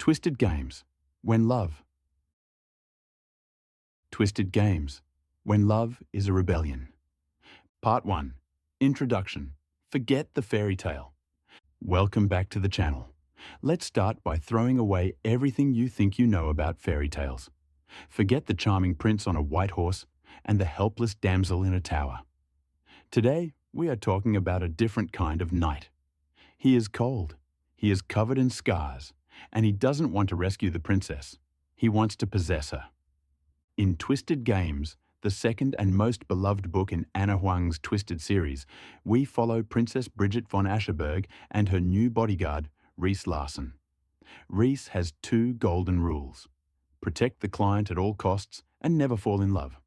Twisted Games, When Love. Twisted Games, When Love is a Rebellion. Part 1. Introduction. Forget the fairy tale. Welcome back to the channel. Let's start by throwing away everything you think you know about fairy tales. Forget the charming prince on a white horse and the helpless damsel in a tower. Today, we are talking about a different kind of knight. He is cold, he is covered in scars, and he doesn't want to rescue the princess. He wants to possess her. In Twisted Games, the second and most beloved book in Huang's Twisted series, we follow Princess Bridget von Ascheberg and her new bodyguard, Rhys Larsen. Rhys has two golden rules: protect the client at all costs and never fall in love.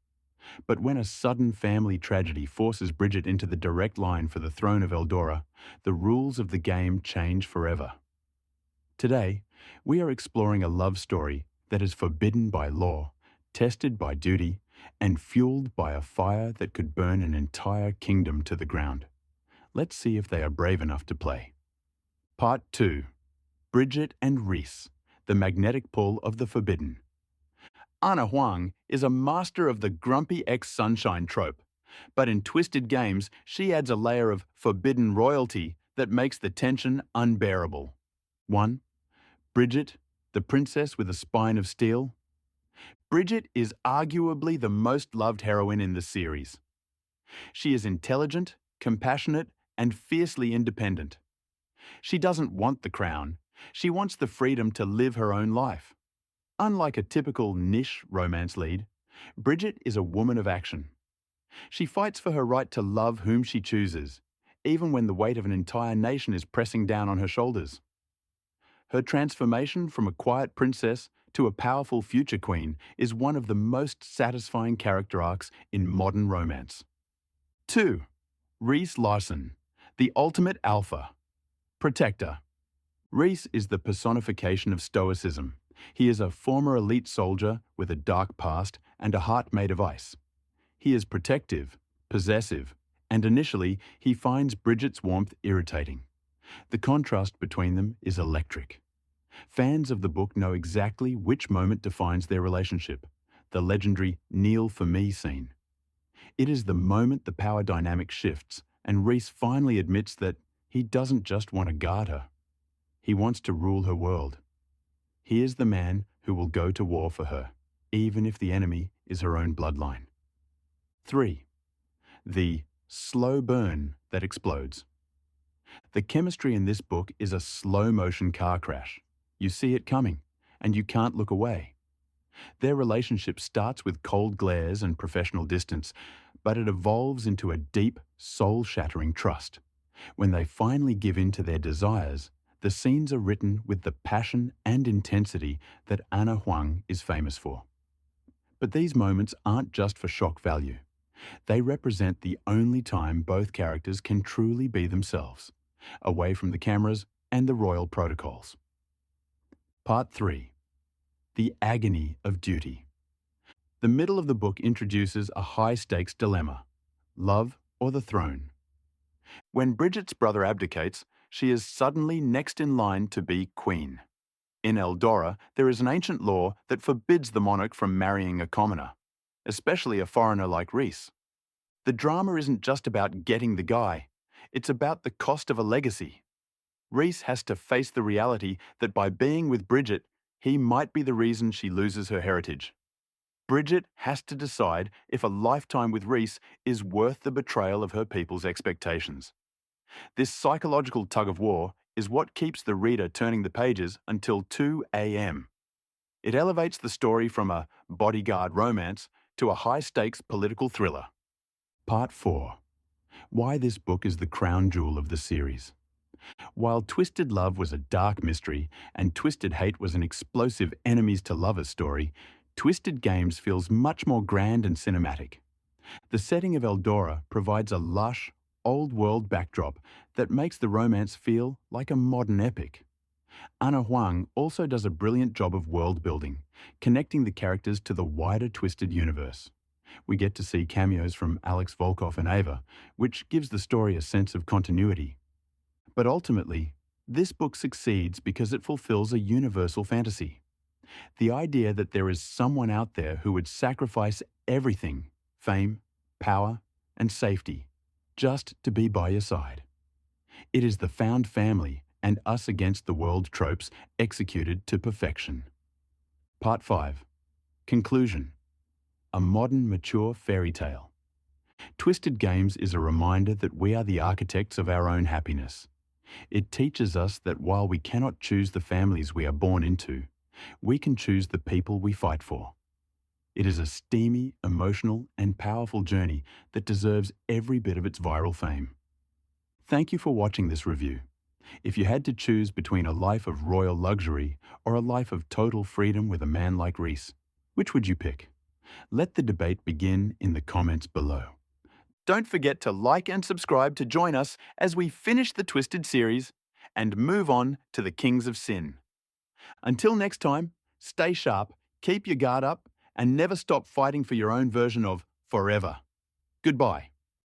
But when a sudden family tragedy forces Bridget into the direct line for the throne of Eldora, the rules of the game change forever. Today, we are exploring a love story that is forbidden by law, tested by duty, and fueled by a fire that could burn an entire kingdom to the ground. Let's see if they are brave enough to play. Part 2. Bridget and Rhys, the magnetic pull of the forbidden. Huang is a master of the grumpy ex-sunshine trope, but in Twisted Games, she adds a layer of forbidden royalty that makes the tension unbearable. 1. Bridget, the princess with a spine of steel. Bridget is arguably the most loved heroine in the series. She is intelligent, compassionate, and fiercely independent. She doesn't want the crown. She wants the freedom to live her own life. Unlike a typical niche romance lead, Bridget is a woman of action. She fights for her right to love whom she chooses, even when the weight of an entire nation is pressing down on her shoulders. Her transformation from a quiet princess to a powerful future queen is one of the most satisfying character arcs in modern romance. 2. Rhys Larsen, the ultimate alpha. Protector. Rhys is the personification of stoicism. He is a former elite soldier with a dark past and a heart made of ice. He is protective, possessive, and initially he finds Bridget's warmth irritating. The contrast between them is electric. Fans of the book know exactly which moment defines their relationship, the legendary "kneel for me" scene. It is the moment the power dynamic shifts and Rhys finally admits that he doesn't just want to guard her. He wants to rule her world. He is the man who will go to war for her, even if the enemy is her own bloodline. 3. The slow burn that explodes. The chemistry in this book is a slow-motion car crash. You see it coming, and you can't look away. Their relationship starts with cold glares and professional distance, but it evolves into a deep, soul-shattering trust. When they finally give in to their desires, the scenes are written with the passion and intensity that Huang is famous for. But these moments aren't just for shock value. They represent the only time both characters can truly be themselves, away from the cameras and the royal protocols. Part 3. The agony of duty. The middle of the book introduces a high-stakes dilemma: love or the throne. When Bridget's brother abdicates, she is suddenly next in line to be queen. In Eldora, there is an ancient law that forbids the monarch from marrying a commoner, especially a foreigner like Rhys. The drama isn't just about getting the guy, it's about the cost of a legacy. Rhys has to face the reality that by being with Bridget, he might be the reason she loses her heritage. Bridget has to decide if a lifetime with Rhys is worth the betrayal of her people's expectations. This psychological tug-of-war is what keeps the reader turning the pages until 2 a.m. It elevates the story from a bodyguard romance to a high-stakes political thriller. Part 4. Why this book is the crown jewel of the series. While Twisted Love was a dark mystery and Twisted Hate was an explosive enemies-to-lovers story, Twisted Games feels much more grand and cinematic. The setting of Eldora provides a lush, old-world backdrop that makes the romance feel like a modern epic. Huang also does a brilliant job of world-building, connecting the characters to the wider Twisted universe. We get to see cameos from Alex Volkov and Ava, which gives the story a sense of continuity. But ultimately, This book succeeds because it fulfills a universal fantasy. The idea that there is someone out there who would sacrifice everything, fame, power, and safety, just to be by your side. It is the found family and us against the world tropes executed to perfection. Part 5. Conclusion. A modern, mature fairy tale. Twisted Games is a reminder that we are the architects of our own happiness. It teaches us that while we cannot choose the families we are born into, we can choose the people we fight for. It is a steamy, emotional, and powerful journey that deserves every bit of its viral fame. Thank you for watching this review. If you had to choose between a life of royal luxury or a life of total freedom with a man like Rhys, which would you pick? Let the debate begin in the comments below. Don't forget to like and subscribe to join us as we finish the Twisted series and move on to the Kings of Sin. Until next time, stay sharp, keep your guard up, and never stop fighting for your own version of forever. Goodbye.